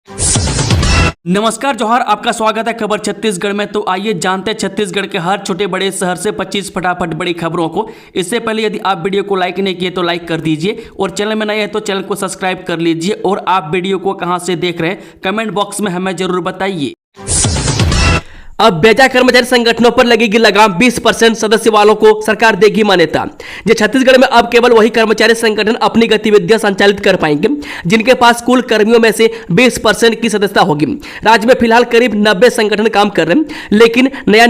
नमस्कार जोहार, आपका स्वागत है खबर छत्तीसगढ़ में। तो आइए जानते हैं छत्तीसगढ़ के हर छोटे बड़े शहर से 25 फटाफट बड़ी खबरों को। इससे पहले यदि आप वीडियो को लाइक नहीं किए तो लाइक कर दीजिए और चैनल में नए हैं तो चैनल को सब्सक्राइब कर लीजिए। और आप वीडियो को कहां से देख रहे हैं कमेंट बॉक्स में हमें जरूर बताइए। अब बेजा कर्मचारी संगठनों पर लगेगी लगाम, 20% सदस्य वालों को सरकार देगी मान्यता। जो छत्तीसगढ़ में अब केवल वही कर्मचारी संगठन अपनी गतिविधियां संचालित कर पाएंगे जिनके पास कुल कर्मियों में से 20% की सदस्यता होगी। राज्य में फिलहाल करीब 90 संगठन काम कर रहे हैं, लेकिन नया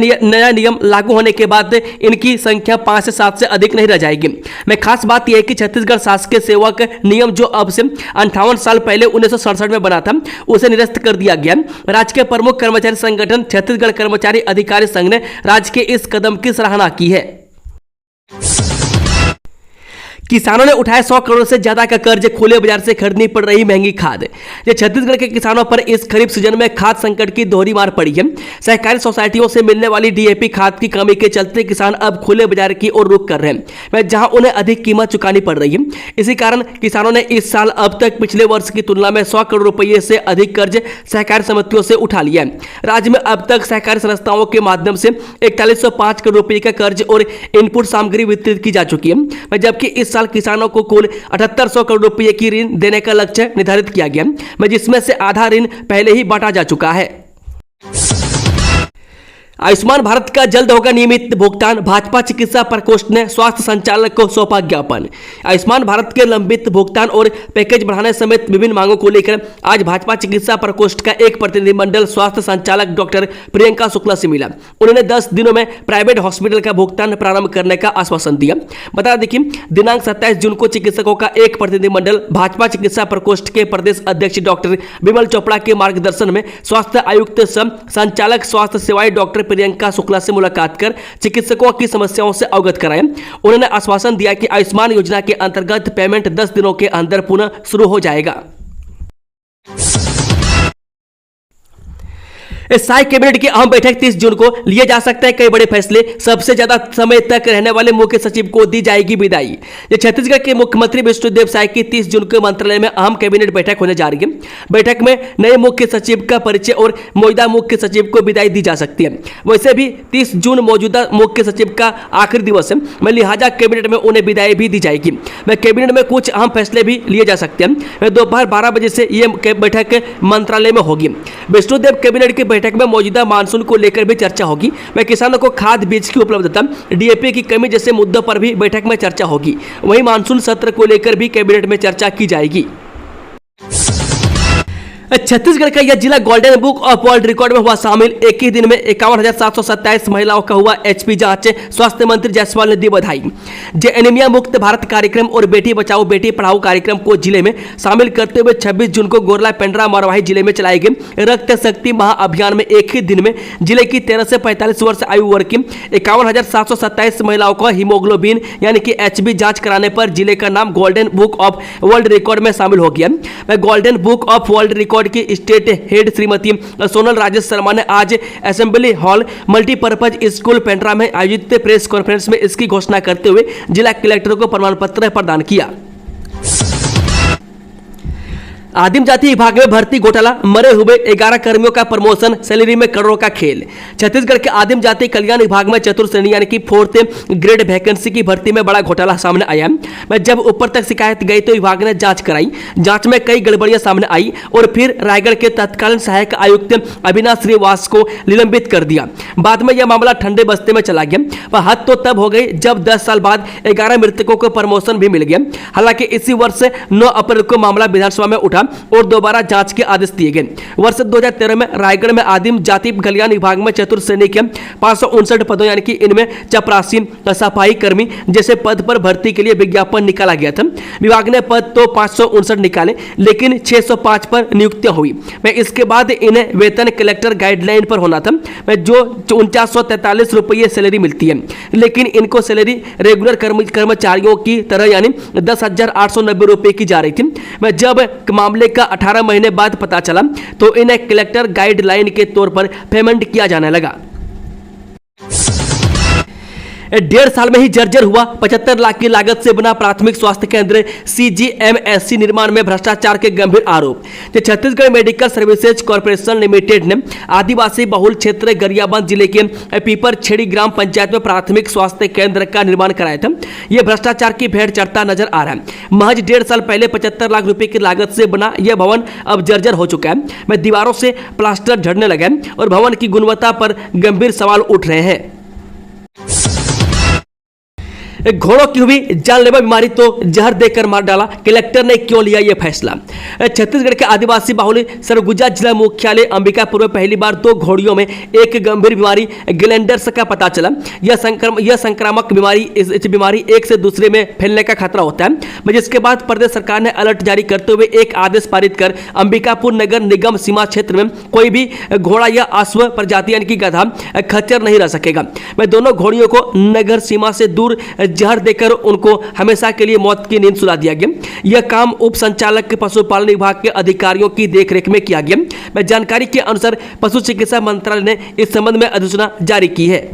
नियम लागू होने के बाद इनकी संख्या 5 से 7 से अधिक नहीं रह जाएगी। में खास बात यह है कि छत्तीसगढ़ शासकीय सेवक नियम जो अब से 58 साल पहले 1967 में बना था, उसे निरस्त कर दिया गया। राज्य के प्रमुख कर्मचारी संगठन छत्तीसगढ़ कर्मचारी अधिकारी संघ ने राज्य के इस कदम की सराहना की है। किसानों ने उठाया 100 करोड़ से ज्यादा का कर्ज, खुले बाजार से खरीदनी पड़ रही महंगी खाद। ये छत्तीसगढ़ के किसानों पर इस खरीफ सीजन में खाद संकट की दोहरी मार पड़ी है। सहकारी सोसाइटियों से मिलने वाली डीएपी खाद की कमी के चलते किसान अब खुले बाजार की ओर रुख कर रहे हैं, जहां उन्हें अधिक कीमत चुकानी पड़ रही है। इसी कारण किसानों ने इस साल अब तक पिछले वर्ष की तुलना में 100 करोड़ रुपये से अधिक कर्ज सहकारी समितियों से उठा लिया है। राज्य में अब तक सहकारी संस्थाओं के माध्यम से 4105 करोड़ रुपये का कर्ज और इनपुट सामग्री वितरित की जा चुकी है, जबकि इस साल किसानों को कुल 7800 करोड़ रुपए की ऋण देने का लक्ष्य निर्धारित किया गया, जिसमें से आधा ऋण पहले ही बांटा जा चुका है। आयुष्मान भारत का जल्द होगा नियमित भुगतान, भाजपा चिकित्सा प्रकोष्ठ ने स्वास्थ्य संचालक को सौंपा ज्ञापन। आयुष्मान भारत के लंबित भुगतान और पैकेज बढ़ाने समेत विभिन्न मांगों को लेकर आज भाजपा चिकित्सा प्रकोष्ठ का एक प्रतिनिधिमंडल स्वास्थ्य संचालक डॉक्टर प्रियंका शुक्ला से मिला। उन्होंने 10 दिनों में प्राइवेट हॉस्पिटल का भुगतान प्रारंभ करने का आश्वासन दिया। बता दें कि दिनांक 27 जून को चिकित्सकों का एक प्रतिनिधिमंडल भाजपा चिकित्सा प्रकोष्ठ के प्रदेश अध्यक्ष डॉक्टर विमल चोपड़ा के मार्गदर्शन में स्वास्थ्य आयुक्त संचालक स्वास्थ्य सेवाएं डॉक्टर प्रियंका शुक्ला से मुलाकात कर चिकित्सकों की समस्याओं से अवगत कराया। उन्होंने आश्वासन दिया कि आयुष्मान योजना के अंतर्गत पेमेंट 10 दिनों के अंदर पुनः शुरू हो जाएगा। साई कैबिनेट की अहम बैठक 30 जून को लिए जा सकते हैं कई बड़े फैसले, सबसे ज्यादा समय तक रहने वाले मुख्य सचिव को दी जाएगी विदाई। ये छत्तीसगढ़ के मुख्यमंत्री विष्णुदेव साय की 30 जून को मंत्रालय में अहम कैबिनेट बैठक होने जा रही है। बैठक में नए मुख्य सचिव का परिचय और मौजूदा मुख्य सचिव को विदाई दी जा सकती है। वैसे भी 30 जून मौजूदा मुख्य सचिव का आखिरी दिवस है, लिहाजा कैबिनेट में उन्हें विदाई भी दी जाएगी। कैबिनेट में कुछ अहम फैसले भी लिए जा सकते हैं। दोपहर 12 बजे से यह बैठक मंत्रालय में होगी। विष्णुदेव कैबिनेट की बैठक में मौजूदा मानसून को लेकर भी चर्चा होगी। किसानों को खाद बीज की उपलब्धता, डीएपी की कमी जैसे मुद्दों पर भी बैठक में चर्चा होगी। वहीं मानसून सत्र को लेकर भी कैबिनेट में चर्चा की जाएगी। छत्तीसगढ़ का यह जिला golden book of world record में हुआ शामिल। एक ही दिन में 51,727 महिलाओं का हुआ एचपी जांच। स्वास्थ्य मंत्री जायसवाल ने दी बधाई। जे एनीमिया मुक्त भारत कार्यक्रम और बेटी बचाओ बेटी पढ़ाओ कार्यक्रम को जिले में शामिल करते हुए 26 जून को गोरला पेंड्रा मरवाही जिले में चलाए गए रक्त शक्ति महाअभियान में एक ही दिन में जिले की 13 से 45 वर्ष आयु वर्ग की 51,727 महिलाओं को हीमोग्लोबिन यानी कि एचबी जांच कराने पर जिले का नाम golden book of world record में शामिल हो गया। Golden book of world record की स्टेट हेड श्रीमती सोनल राजेश शर्मा ने आज assembly hall multipurpose school Pendra में आयोजित प्रेस कॉन्फ्रेंस में इसकी घोषणा करते हुए जिला कलेक्टर को प्रमाण पत्र प्रदान किया। आदिम जाति विभाग में भर्ती घोटाला, मरे हुए 11 कर्मियों का प्रमोशन, सैलरी में करोड़ों का खेल। छत्तीसगढ़ के आदिम जाति कल्याण विभाग में चतुर्थ श्रेणी यानी कि 4th ग्रेड वैकेंसी की भर्ती में बड़ा घोटाला सामने आया है। जब ऊपर तक शिकायत गई तो विभाग ने जांच कराई। जांच में कई गड़बड़ियां सामने आई और फिर रायगढ़ के तत्कालीन सहायक आयुक्त अविनाश श्रीवास को निलंबित कर दिया। बाद में यह मामला ठंडे बस्ते में चला गया। हद तो तब हो गई जब 10 साल बाद 11 मृतकों को प्रमोशन भी मिल गया। हालांकि इसी वर्ष 9 अप्रैल को मामला विधानसभा में उठा और दोबारा जांच के आदेश दिए गए। वर्ष 2013 में रायगढ़ में आदिम जाति कल्याण विभाग में चतुर्थ श्रेणी के 559 पदों यानी कि इनमें चपरासी, सफाई कर्मी जैसे पद पर भर्ती के लिए विज्ञापन निकाला गया था। विभाग ने पद तो 559 निकाले, लेकिन 605 पर नियुक्तियां हुई। इसके बाद इन्हें वेतन कलेक्टर गाइडलाइन पर होना था, जो 4943 रुपये सैलरी मिलती है, लेकिन इनको सैलरी रेगुलर कर्मचारियों की तरह यानी 10,890 रुपये की जा रही थी। जब मामले का 18 महीने बाद पता चला तो इन्हें कलेक्टर गाइडलाइन के तौर पर पेमेंट किया जाने लगा। 1.5 साल में ही जर्जर हुआ 75 लाख की लागत से बना प्राथमिक स्वास्थ्य केंद्र। CGMSC निर्माण में भ्रष्टाचार के गंभीर आरोप। Chhattisgarh medical services corporation limited ने आदिवासी बहुल क्षेत्र गरियाबंद जिले के पीपरछेड़ी ग्राम पंचायत में प्राथमिक स्वास्थ्य केंद्र का निर्माण कराया था। यह भ्रष्टाचार की भेंट चढ़ता नजर आ रहा है। महज 1.5 साल पहले 75 लाख रुपए की लागत से बना यह भवन अब जर्जर हो चुका है। में दीवारों से प्लास्टर झड़ने लगा है और भवन की गुणवत्ता पर गंभीर सवाल उठ रहे हैं। घोड़ों की हुई जानलेवा बीमारी तो जहर देकर मार डाला, कलेक्टर ने क्यों लिया यह फैसला। छत्तीसगढ़ के आदिवासी बाहुल्य सरगुजा जिला मुख्यालय अंबिकापुर में पहली बार 2 घोड़ियों में एक गंभीर बीमारी ग्लैंडर्स का पता चला। यह संक्रामक बीमारी इस बीमारी एक से दूसरे में फैलने का खतरा होता है, जिसके बाद प्रदेश सरकार ने अलर्ट जारी करते हुए एक आदेश पारित कर अंबिकापुर नगर निगम सीमा क्षेत्र में कोई भी घोड़ा या अश्व प्रजाति यानी कि गधा खच्चर नहीं रह सकेगा। मैं दोनों घोड़ियों को नगर सीमा से दूर जहर देकर उनको हमेशा के लिए मौत की नींद सुला दिया गया। यह काम उप संचालक पशुपालन विभाग के अधिकारियों की देखरेख में किया गया। मैं जानकारी के अनुसार पशु चिकित्सा मंत्रालय ने इस संबंध में अधिसूचना जारी की है।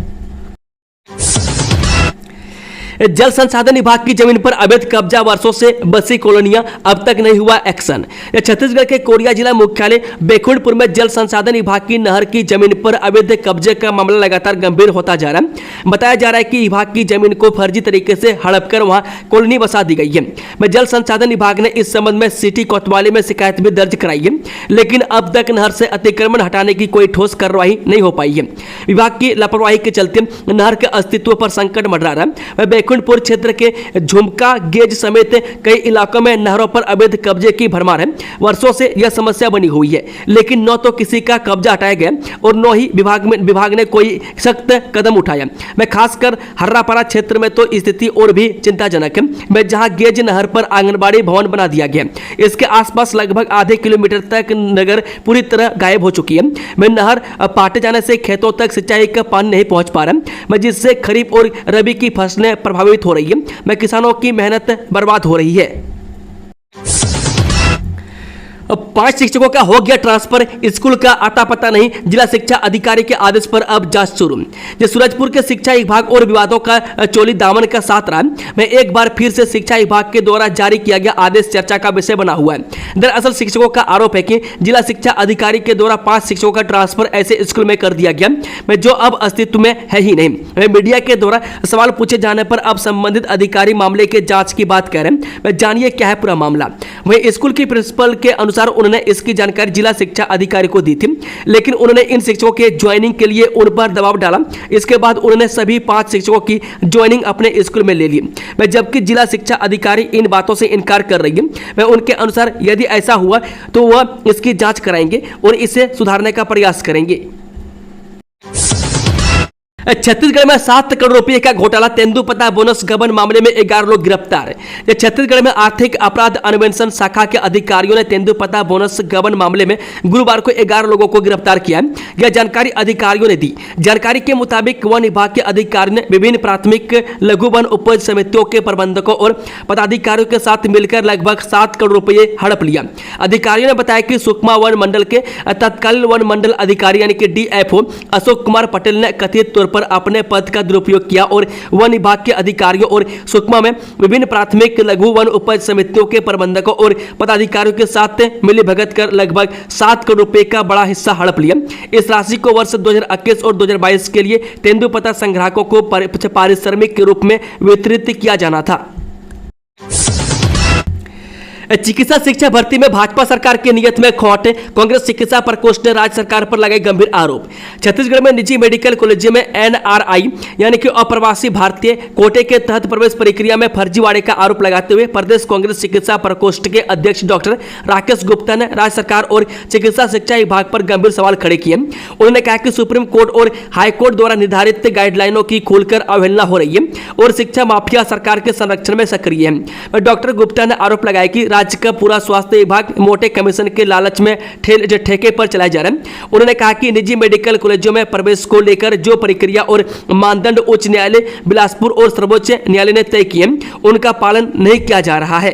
जल संसाधन विभाग की जमीन पर अवैध कब्जा, वर्षों से बसी कॉलोनियां, अब तक नहीं हुआ एक्शन। छत्तीसगढ़ के कोरिया जिला मुख्यालय बेकुंठपुर में जल संसाधन विभाग की नहर की जमीन पर अवैध कब्जे का मामला लगातार गंभीर होता जा रहा है। बताया जा रहा है कि विभाग की जमीन को फर्जी तरीके से हड़प कर वहां कॉलोनी बसा दी गई है। जल संसाधन विभाग ने इस संबंध में सिटी कोतवाली में शिकायत भी दर्ज कराई है, लेकिन अब तक नहर से अतिक्रमण हटाने की कोई ठोस कार्रवाई नहीं हो पाई है। विभाग की लापरवाही के चलते नहर के अस्तित्व पर संकट मंडरा रहा है। बेकुंठपुर क्षेत्र के झुमका गेज समेत कई इलाकों में नहरों पर अवैध कब्जे की भरमार है। वर्षों से यह समस्या बनी हुई है, लेकिन न तो किसी का कब्जा हटाया गया और न ही विभाग ने कोई सख्त कदम उठाया। मैं खासकर हर्रापारा क्षेत्र में तो स्थिति और भी चिंताजनक है। मैं जहां गेज नहर पर आंगनबाड़ी भवन बना दिया गया, इसके आसपास लगभग आधे किलोमीटर तक नगर पूरी तरह गायब हो चुकी है। मैं नहर पाटे जाने से खेतों तक सिंचाई का पानी नहीं पहुंच पा रहा, मैं जिससे खरीफ और रबी की फसलें प्रभावित हो रही है। मैं किसानों की मेहनत बर्बाद हो रही है। 5 शिक्षकों का हो गया ट्रांसफर, स्कूल का आता पता नहीं। जिला शिक्षा अधिकारी के आदेश पर अब जांच शुरू। सूरजपुर के शिक्षा विभाग और विवादों का चोली दामन का साथ रहा। मैं एक बार फिर से शिक्षा विभाग के द्वारा जारी किया गया आदेश चर्चा का विषय बना हुआ है। दरअसल शिक्षकों का आरोप है कि जिला शिक्षा अधिकारी के द्वारा 5 शिक्षकों का ट्रांसफर ऐसे स्कूल में कर दिया गया मैं जो अब अस्तित्व में है ही नहीं। मीडिया के द्वारा सवाल पूछे जाने पर अब संबंधित अधिकारी मामले के जांच की बात कर रहे हैं। जानिए क्या है पूरा मामला। वही स्कूल की प्रिंसिपल के अनुसार उन्होंने इसकी जानकारी जिला शिक्षा अधिकारी को दी थी, लेकिन उन्होंने इन शिक्षकों के ज्वाइनिंग के लिए उन पर दबाव डाला। इसके बाद उन्होंने सभी 5 शिक्षकों की ज्वाइनिंग अपने स्कूल में ले ली। मैं जबकि जिला शिक्षा अधिकारी इन बातों से इनकार कर रही है। मैं उनके अनुसार यदि ऐसा हुआ तो वह इसकी जांच कराएंगे और इसे सुधारने का प्रयास करेंगे। छत्तीसगढ़ में 7 करोड़ रुपए का घोटाला, तेंदुपत्ता बोनस गबन मामले में 11 लोग गिरफ्तार। छत्तीसगढ़ में आर्थिक अपराध अन्वेषण शाखा के अधिकारियों ने तेंदुपत्ता बोनस गबन मामले में गुरुवार को 11 लोगों को गिरफ्तार किया। यह जानकारी अधिकारियों ने दी। जानकारी के मुताबिक वन विभाग के अधिकारियों ने विभिन्न प्राथमिक लघु वन उपज समितियों के प्रबंधकों और पदाधिकारियों के साथ मिलकर लगभग 7 करोड़ रुपए हड़प लिया। अधिकारियों ने बताया कि सुकमा वन मंडल के तत्कालीन वन मंडल अधिकारी यानी कि DFO अशोक कुमार पटेल ने कथित तौर पर अपने पद का दुरुपयोग किया और वन विभाग के अधिकारियों और सुकमा में विभिन्न प्राथमिक लघु वन उपज समितियों के प्रबंधकों और पदाधिकारियों के साथ मिलीभगत कर लगभग 7 करोड़ रुपए का बड़ा हिस्सा हड़प लिया। इस राशि को वर्ष 2021 और 2022 के लिए तेंदुपत्ता संग्राहकों को पारिश्रमिक के रूप में वितरित किया जाना था। चिकित्सा शिक्षा भर्ती में भाजपा सरकार की नीयत में खोट, कांग्रेस चिकित्सा प्रकोष्ठ ने राज्य सरकार पर लगाए गंभीर आरोप। छत्तीसगढ़ में निजी मेडिकल कॉलेजों में NRI यानी कि अप्रवासी भारतीय कोटे के तहत प्रवेश प्रक्रिया में फर्जीवाड़े का आरोप लगाते हुए प्रदेश कांग्रेस चिकित्सा प्रकोष्ठ के अध्यक्ष डॉक्टर राकेश गुप्ता ने राज्य सरकार और चिकित्सा शिक्षा विभाग पर गंभीर सवाल खड़े किए। उन्होंने कहा कि सुप्रीम कोर्ट और हाईकोर्ट द्वारा निर्धारित गाइडलाइनों की खुलकर अवहेलना हो रही है और शिक्षा माफिया सरकार के संरक्षण में सक्रिय है। डॉक्टर गुप्ता ने आरोप लगाया कि राज्य का पूरा स्वास्थ्य विभाग मोटे कमीशन के लालच में ठेके पर चलाया जा रहा है। उन्होंने कहा कि निजी मेडिकल कॉलेजों में प्रवेश को लेकर जो प्रक्रिया और मानदंड उच्च न्यायालय बिलासपुर और सर्वोच्च न्यायालय ने तय किए उनका पालन नहीं किया जा रहा है।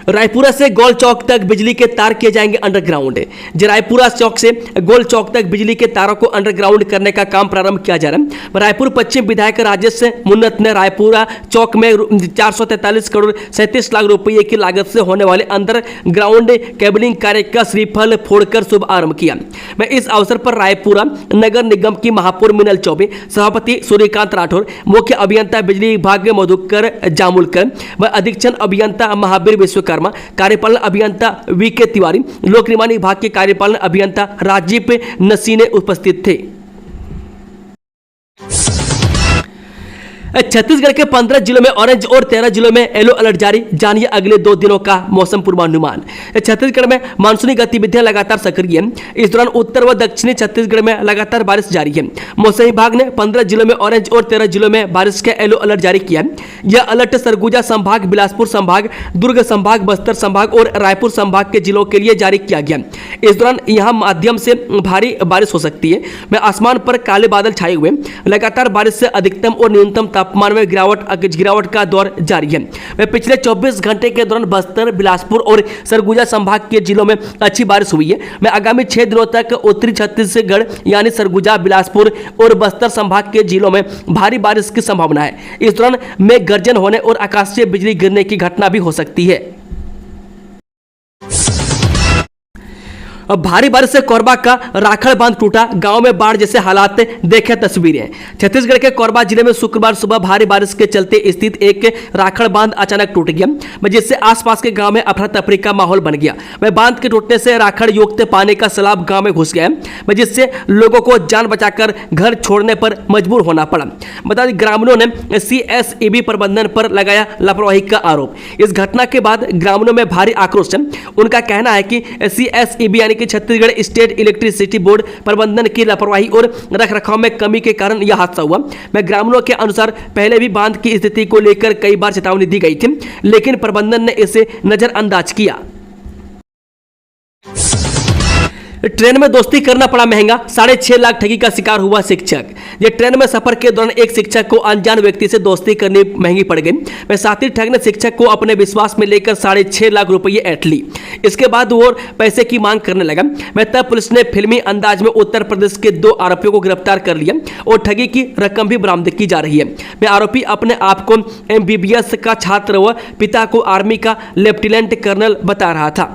रायपुरा से गोल चौक तक बिजली के तार किए जाएंगे अंडरग्राउंड। रायपुरा चौक से गोल चौक तक बिजली के तारों को अंडरग्राउंड करने का काम प्रारंभ किया जा रहा है। रायपुर पश्चिम विधायक राजेश मुन्नत ने रायपुरा चौक में 443 करोड़ 37 लाख रुपये की लागत से होने वाले अंडरग्राउंड केबलिंग कार्य का श्रीफल फोड़कर शुभारंभ किया। मैं इस अवसर पर रायपुरा नगर निगम की महापौर मीनल चौबे, सभापति सूर्यकांत राठौर, मुख्य अभियंता बिजली विभाग मधुकर जामुलकर व अधीक्षण अभियंता महावीर विश्वकर्मा, कार्यपालन अभियंता वीके तिवारी, लोक निर्माण विभाग के कार्यपालन अभियंता राजीव नसीने उपस्थित थे। छत्तीसगढ़ के 15 जिलों में ऑरेंज और 13 जिलों में येलो अलर्ट जारी। जानिए अगले 2 दिनों का मौसम पूर्वानुमान। छत्तीसगढ़ में मानसूनी गतिविधियां लगातार सक्रिय हैं। इस दौरान उत्तर व दक्षिणी छत्तीसगढ़ में लगातार बारिश जारी है। मौसम विभाग ने 15 जिलों में ऑरेंज और 13 जिलों में बारिश का येलो अलर्ट जारी किया है। यह अलर्ट सरगुजा संभाग, बिलासपुर संभाग, दुर्ग संभाग, बस्तर संभाग और रायपुर संभाग के जिलों के लिए जारी किया गया। इस दौरान यहां माध्यम से भारी बारिश हो सकती है। में आसमान पर काले बादल छाए हुए। लगातार बारिश से अधिकतम और न्यूनतम तापमान में गिरावट का दौर जारी है। वह पिछले 24 घंटे के दौरान बस्तर, बिलासपुर और सरगुजा संभाग के जिलों में अच्छी बारिश हुई है। मैं आगामी 6 दिनों तक उत्तरी छत्तीसगढ़ यानी सरगुजा, बिलासपुर और बस्तर संभाग के जिलों में भारी बारिश की संभावना है। इस दौरान मेघ गर्जन होने और आकाशीय बिजली गिरने की घटना भी हो सकती है। भारी बारिश से कोरबा का राखड़ बांध टूटा, गांव में बाढ़ जैसे हालात, देखें तस्वीरें। छत्तीसगढ़ के कोरबा जिले में शुक्रवार सुबह भारी बारिश के चलते स्थित एक राखड़ बांध अचानक टूट गया, जिससे आसपास के गांव में अफरा तफरी का माहौल बन गया। वह बांध के टूटने से राखड़ युक्त पानी का सैलाब गांव में घुस गया, जिससे लोगों को जान बचाकर घर छोड़ने पर मजबूर होना पड़ा। बता दें ग्रामीणों ने CSEB प्रबंधन पर लगाया लापरवाही का आरोप। इस घटना के बाद ग्रामीणों में भारी आक्रोश है। उनका कहना है कि CSEB यानी कि छत्तीसगढ़ स्टेट इलेक्ट्रिसिटी बोर्ड प्रबंधन की लापरवाही और रखरखाव में कमी के कारण यह हादसा हुआ। मैं ग्रामीणों के अनुसार पहले भी बांध की स्थिति को लेकर कई बार चेतावनी दी गई थी, लेकिन प्रबंधन ने इसे नजरअंदाज किया। ट्रेन में दोस्ती करना पड़ा महंगा, 6.5 लाख ठगी का शिकार हुआ शिक्षक। ये ट्रेन में सफर के दौरान एक शिक्षक को अनजान व्यक्ति से दोस्ती करनी महंगी पड़ गई। वह साथी ठग ने शिक्षक को अपने विश्वास में लेकर 6.5 लाख रुपये ऐंठ ली। इसके बाद वो पैसे की मांग करने लगा। मैं तब पुलिस ने फिल्मी अंदाज में उत्तर प्रदेश के 2 आरोपियों को गिरफ्तार कर लिया और ठगी की रकम भी बरामद की जा रही है। मैं आरोपी अपने आप को MBBS का छात्र व पिता को आर्मी का लेफ्टिनेंट कर्नल बता रहा था।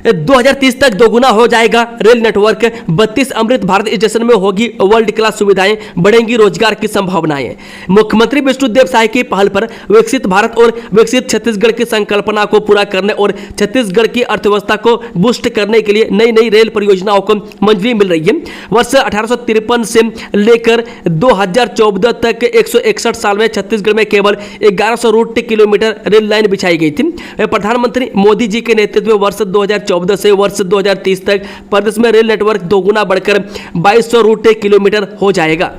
2030 तक दोगुना हो जाएगा rail network, 32 Amrit Bharat station में होगी वर्ल्ड क्लास सुविधाएं, बढ़ेंगी रोजगार की संभावनाएं। मुख्यमंत्री विष्णुदेव साय की पहल पर विकसित भारत और विकसित छत्तीसगढ़ की संकल्पना को पूरा करने और छत्तीसगढ़ की अर्थव्यवस्था को बूस्ट करने के लिए नई नई रेल परियोजनाओं को मंजूरी मिल रही है। वर्ष 1853 से लेकर 2014 तक 161 साल में छत्तीसगढ़ में केवल 1100 रूट किलोमीटर रेल लाइन बिछाई गई थी। प्रधानमंत्री मोदी जी के नेतृत्व में वर्ष 2014 से वर्ष 2030 तक प्रदेश में रेल नेटवर्क दोगुना बढ़कर 2200 रूट किलोमीटर हो जाएगा।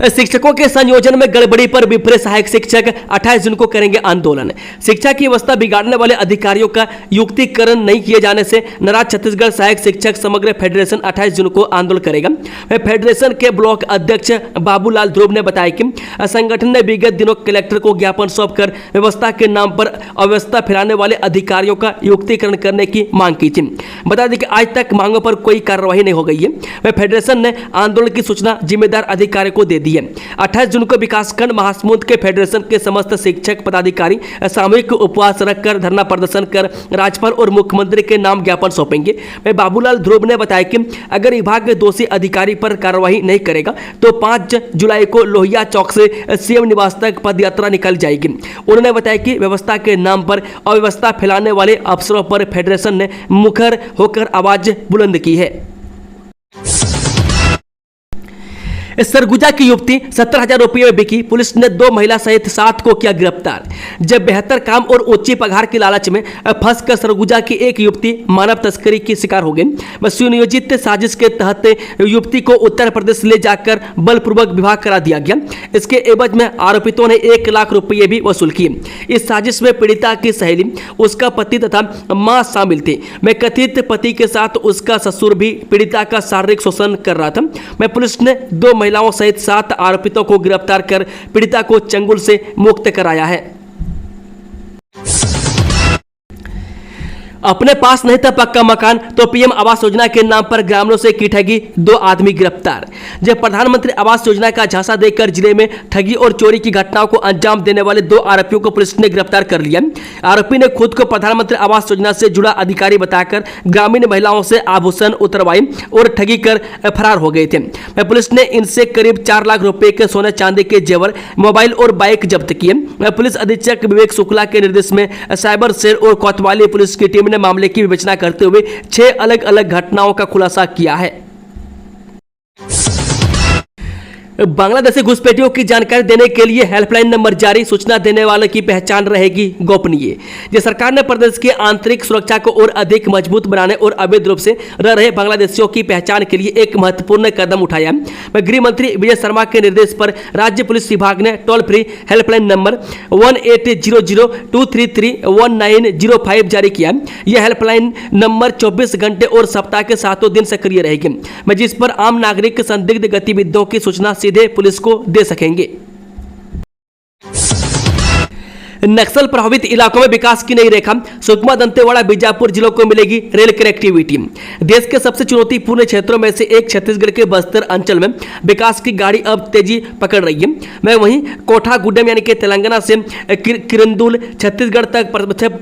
शिक्षकों के संयोजन में गड़बड़ी पर बिफरे सहायक शिक्षक, 28 जून को करेंगे आंदोलन। शिक्षा की व्यवस्था बिगाड़ने वाले अधिकारियों का युक्तिकरण नहीं किए जाने से नाराज छत्तीसगढ़ सहायक शिक्षक समग्र फेडरेशन 28 जून को आंदोलन करेगा। फेडरेशन के ब्लॉक अध्यक्ष बाबूलाल ध्रुव ने बताया कि संगठन ने विगत दिनों कलेक्टर को ज्ञापन सौंपकर व्यवस्था के नाम पर अव्यवस्था फैलाने वाले अधिकारियों का युक्तिकरण करने की मांग की थी। बता दें कि आज तक मांगों पर कोई कार्रवाई नहीं हो गई है। फेडरेशन ने आंदोलन की सूचना जिम्मेदार अधिकारियों को दे दी। 28 जून को विकासखंड महासमुंद के फेडरेशन के समस्त शिक्षक पदाधिकारी सामूहिक उपवास रखकर धरना प्रदर्शन कर राज्यपाल और मुख्यमंत्री के नाम ज्ञापन सौंपेंगे। बाबूलाल ध्रुव ने बताया कि अगर विभाग दोषी अधिकारी पर कार्रवाई नहीं करेगा तो 5 जुलाई को लोहिया चौक से CM निवास तक पदयात्रा निकल जाएगी। उन्होंने बताया कि व्यवस्था के नाम पर अव्यवस्था फैलाने वाले अफसरों पर फेडरेशन ने मुखर होकर आवाज बुलंद की है। सरगुजा की युवती 17,000 रुपये में बिकी, पुलिस ने 2 महिला सहित 7 को किया गिरफ्तार। जब बेहतर काम और ऊंची पगार की लालच में फंसकर सरगुजा की एक युवती मानव तस्करी की शिकार हो गई। सुनियोजित साजिश के तहत युवती को उत्तर प्रदेश ले जाकर बलपूर्वक विवाह करा दिया गया। इसके एवज में आरोपितों ने 1 लाख रुपये भी वसूल किए। इस साजिश में पीड़िता की सहेली, उसका पति तथा मां शामिल थे। मैं कथित पति के साथ उसका ससुर भी पीड़िता का शारीरिक शोषण कर रहा था। मैं पुलिस ने 2 महिलाओं सहित 7 आरोपितों को गिरफ्तार कर पीड़िता को चंगुल से मुक्त कराया है। अपने पास नहीं था पक्का मकान तो पीएम आवास योजना के नाम पर ग्रामीणों से की ठगी, 2 आदमी गिरफ्तार। जब प्रधानमंत्री आवास योजना का झांसा देकर जिले में ठगी और चोरी की घटनाओं को अंजाम देने वाले 2 आरोपियों को पुलिस ने गिरफ्तार कर लिया। आरोपी ने खुद को प्रधानमंत्री आवास योजना से जुड़ा अधिकारी बताकर ग्रामीण महिलाओं से आभूषण उतरवाई और ठगी कर फरार हो गए थे। पुलिस ने इनसे करीब 4 लाख रुपए के सोने चांदी के जेवर, मोबाइल और बाइक जब्त किए। पुलिस अधीक्षक विवेक शुक्ला के निर्देश में साइबर सेल और कोतवाली पुलिस की टीम ने मामले की विवेचना करते हुए 6 अलग अलग घटनाओं का खुलासा किया है। बांग्लादेशी घुसपैठियों की जानकारी देने के लिए हेल्पलाइन नंबर जारी, सूचना देने वाले की पहचान रहेगी गोपनीय। ये सरकार ने प्रदेश की आंतरिक सुरक्षा को और अधिक मजबूत बनाने और अवैध रूप से रह रहे बांग्लादेशियों की पहचान के लिए एक महत्वपूर्ण कदम उठाया। गृह मंत्री विजय शर्मा के निर्देश पर राज्य पुलिस विभाग ने टोल फ्री हेल्पलाइन नंबर 1800-233-1905 जारी किया। यह हेल्पलाइन नंबर 24 घंटे और सप्ताह के 7 दिन सक्रिय रहेगी, जिस पर आम नागरिक संदिग्ध गतिविधियों की सूचना सीधे पुलिस को दे सकेंगे। नक्सल प्रभावित इलाकों में विकास की नई रेखा, सुकमा, दंतेवाड़ा, बीजापुर जिलों को मिलेगी रेल कनेक्टिविटी। देश के सबसे चुनौतीपूर्ण क्षेत्रों में से एक छत्तीसगढ़ के बस्तर अंचल में विकास की गाड़ी अब तेजी पकड़ रही है। मैं वहीं कोठा गुड्डम यानी कि तेलंगाना से किरंदुल छत्तीसगढ़ तक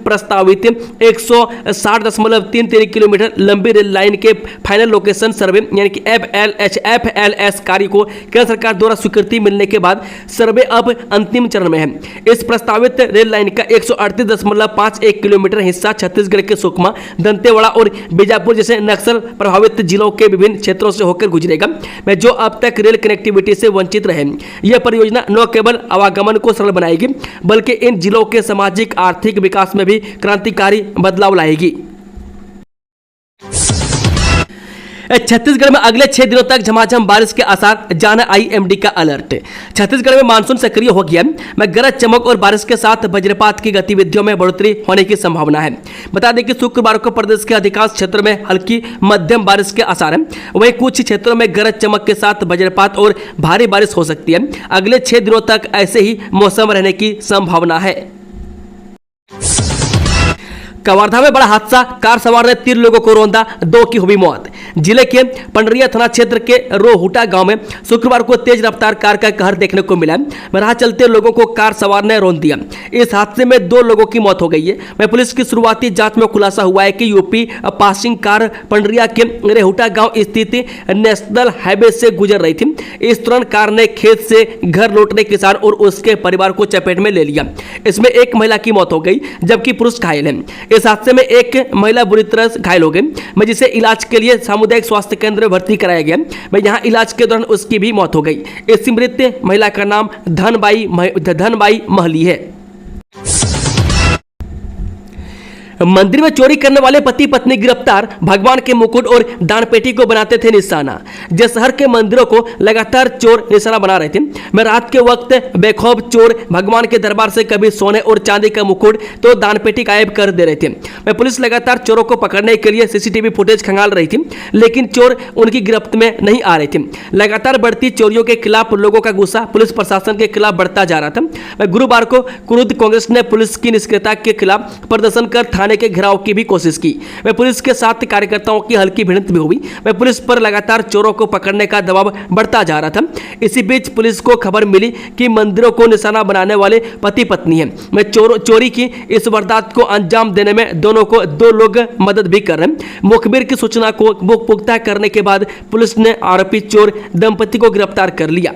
प्रस्तावित 160.33 किलोमीटर लंबी रेल लाइन के फाइनल लोकेशन सर्वे यानी कि FLS कार्य को केंद्र सरकार द्वारा स्वीकृति मिलने के बाद सर्वे अब अंतिम चरण में है। इस प्रस्तावित रेल लाइन का 138.51 किलोमीटर हिस्सा छत्तीसगढ़ के सुकमा, दंतेवाड़ा और बीजापुर जैसे नक्सल प्रभावित जिलों के विभिन्न क्षेत्रों से होकर गुजरेगा, जो अब तक रेल कनेक्टिविटी से वंचित रहे। यह परियोजना न केवल आवागमन को सरल बनाएगी बल्कि इन जिलों के सामाजिक आर्थिक विकास में भी क्रांतिकारी बदलाव लाएगी। छत्तीसगढ़ में अगले 6 दिनों तक झमाझम बारिश के आसार, जाना IMD का अलर्ट। छत्तीसगढ़ में मानसून सक्रिय हो गया है। गरज चमक और बारिश के साथ वज्रपात की गतिविधियों में बढ़ोतरी होने की संभावना है। बता दें कि शुक्रवार को प्रदेश के अधिकांश क्षेत्रों में हल्की मध्यम बारिश के आसार हैं। वहीं कुछ क्षेत्रों में गरज चमक के साथ वज्रपात और भारी बारिश हो सकती है। अगले 6 दिनों तक ऐसे ही मौसम रहने की संभावना है। कवर्धा में बड़ा हादसा, कार सवार ने 3 लोगों को रौंदा, 2 की हुई मौत। जिले के पंडरिया थाना क्षेत्र के रोहुटा गांव में शुक्रवार को तेज रफ्तार कार का कहर देखने को मिला। राह चलते लोगों को कार सवार ने रौंद दिया। इस हादसे में 2 लोगों की मौत हो गई है। पुलिस की शुरुआती जांच में खुलासा हुआ है कि यूपी पासिंग कार पंडरिया के रेहुटा गांव स्थित नेशनल हाईवे से गुजर रही थी। इस दौरान कार ने खेत से घर लौटने किसान और उसके परिवार को चपेट में ले लिया। इसमें एक महिला की मौत हो गई जबकि पुरुष घायल है। इस हादसे में एक महिला बुरी तरह घायल हो गई, जिसे इलाज के लिए सामुदायिक स्वास्थ्य केंद्र में भर्ती कराया गया। यहां इलाज के दौरान उसकी भी मौत हो गई। इस मृत महिला का नाम धनबाई महली है। मंदिर में चोरी करने वाले पति पत्नी गिरफ्तार, भगवान के मुकुट और दान पेटी को बनाते थे निशाना। जिस शहर के मंदिरों को लगातार चोर निशाना बना रहे थे, मैं रात के वक्त बेखौफ चोर भगवान के दरबार से कभी सोने और चांदी का मुकुट तो दान पेटी गायब कर दे रहे थे। पुलिस लगातार चोरों को पकड़ने के लिए CCTV फुटेज खंगाल रही थी, लेकिन चोर उनकी गिरफ्त में नहीं आ रहे थे। लगातार बढ़ती चोरियों के खिलाफ लोगों का गुस्सा पुलिस प्रशासन के खिलाफ बढ़ता जा रहा था। गुरुवार को क्रुद्ध कांग्रेस ने पुलिस की निष्क्रियता के खिलाफ प्रदर्शन कर थाने के घेराव की भी कोशिश की। पुलिस के साथ कार्यकर्ताओं की हल्की भिड़ंत भी हुई। पुलिस पर लगातार चोरों को पकड़ने का दबाव बढ़ता जा रहा था। इसी बीच पुलिस को खबर मिली कि मंदिरों को निशाना बनाने वाले पति पत्नी हैं। चोरी की इस वारदात को अंजाम देने में दोनों को 2 लोग मदद भी कर रहे हैं। मुखबिर की सूचना को पुख्ता करने के बाद पुलिस ने आरोपी चोर दंपति को गिरफ्तार कर लिया।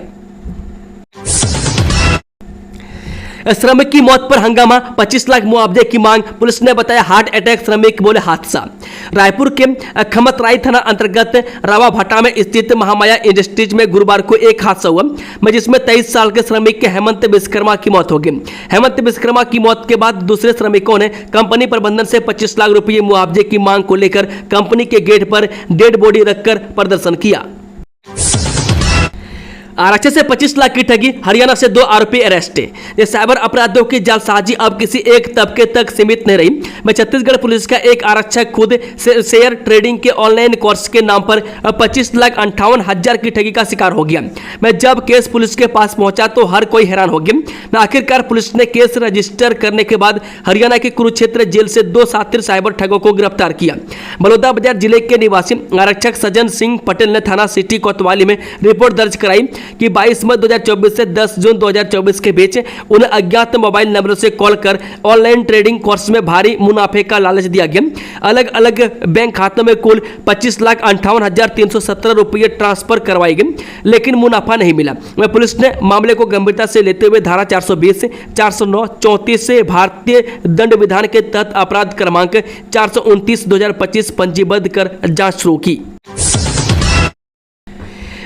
श्रमिक की मौत पर हंगामा, 25 लाख मुआवजे की मांग, पुलिस ने बताया हार्ट अटैक, श्रमिक बोले हादसा। रायपुर के खमतराई थाना अंतर्गत रावाभाटा में स्थित महामाया इंडस्ट्रीज में गुरुवार को एक हादसा हुआ, जिसमें 23 साल के श्रमिक के हेमंत विश्वकर्मा की मौत हो गई। हेमंत विश्वकर्मा की मौत के बाद दूसरे श्रमिकों ने कंपनी प्रबंधन से 25 लाख रुपये मुआवजे की मांग को लेकर कंपनी के गेट पर डेड बॉडी रखकर प्रदर्शन किया। आरक्षक से 25 लाख की ठगी, हरियाणा से 2 आरोपी अरेस्ट। ये साइबर अपराधों की जालसाजी अब किसी एक तबके तक सीमित नहीं रही। मैं छत्तीसगढ़ पुलिस का एक आरक्षक खुद शेयर ट्रेडिंग के ऑनलाइन कोर्स के नाम पर 25,58,000 की ठगी का शिकार हो गया। मैं जब केस पुलिस के पास पहुंचा तो हर कोई हैरान हो गया। आखिरकार पुलिस ने केस रजिस्टर करने के बाद हरियाणा के कुरुक्षेत्र जेल से 2 शातिर साइबर ठगों को गिरफ्तार किया। बलौदाबाजार जिले के निवासी आरक्षक सज्जन सिंह पटेल ने थाना सिटी कोतवाली में रिपोर्ट दर्ज कराई कि 22 मई 2024 से 10 जून 2024 के बीच उन्हें अज्ञात मोबाइल नंबरों से कॉल कर ऑनलाइन ट्रेडिंग कोर्स में भारी मुनाफे का लालच दिया गया। अलग अलग बैंक खातों में कुल 25,58,317 रुपये ट्रांसफर करवाए गए, लेकिन मुनाफा नहीं मिला। पुलिस ने मामले को गंभीरता से लेते हुए धारा 420, 409, 34 से भारतीय दंड विधान के तहत अपराध क्रमांक 429/2025 पंजीबद्ध कर जांच शुरू की।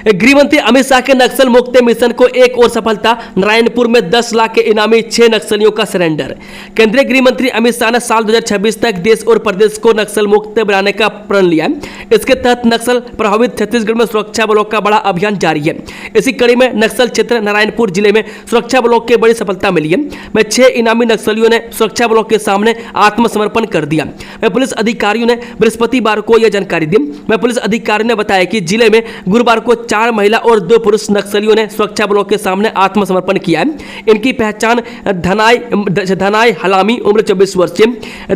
गृह मंत्री अमित शाह के नक्सल मुक्त मिशन को एक और सफलता, नारायणपुर में 10 लाख के इनामी 6 नक्सलियों का सरेंडर। केंद्रीय गृह मंत्री अमित शाह ने साल 2026 तक देश और प्रदेश को नक्सल मुक्त बनाने का प्रण लिया है। इसके तहत नक्सल प्रभावित छत्तीसगढ़ में सुरक्षा बलों का बड़ा अभियान जारी है। इसी कड़ी में नक्सल क्षेत्र नारायणपुर जिले में सुरक्षा बलों की बड़ी सफलता मिली है। में 6 इनामी नक्सलियों ने सुरक्षा बलों के सामने आत्मसमर्पण कर दिया। पुलिस अधिकारियों ने बृहस्पतिवार को यह जानकारी दी। पुलिस अधिकारी ने बताया कि जिले में गुरुवार को 4 महिला और 2 पुरुष नक्सलियों ने सुरक्षा बलों के सामने आत्मसमर्पण किया है। इनकी पहचान धनाई हलामी उम्र 24 वर्षीय,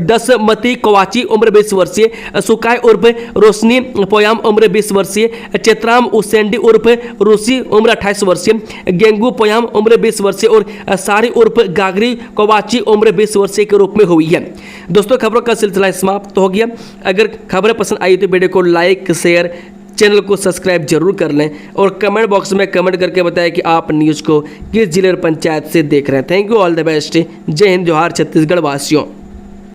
दसमती कोवाची उम्र 20 वर्षीय, सुकाय उर्फ रोशनी पोयाम उम्र 20 वर्षीय, चेतराम उसेंडी उर्फ रूसी उम्र 28 वर्षीय, गेंगू पोयाम उम्र 20 वर्षीय और सारी उर्फ गागरी कोवाची उम्र 20 वर्षीय के रूप में हुई है। दोस्तों, खबरों का सिलसिला समाप्त हो गया। अगर खबरें पसंद आई तो वीडियो को लाइक, शेयर, चैनल को सब्सक्राइब जरूर कर लें और कमेंट बॉक्स में कमेंट करके बताएं कि आप न्यूज़ को किस जिले और पंचायत से देख रहे हैं। Thank you, all the best. जय हिंद, जोहार छत्तीसगढ़ वासियों।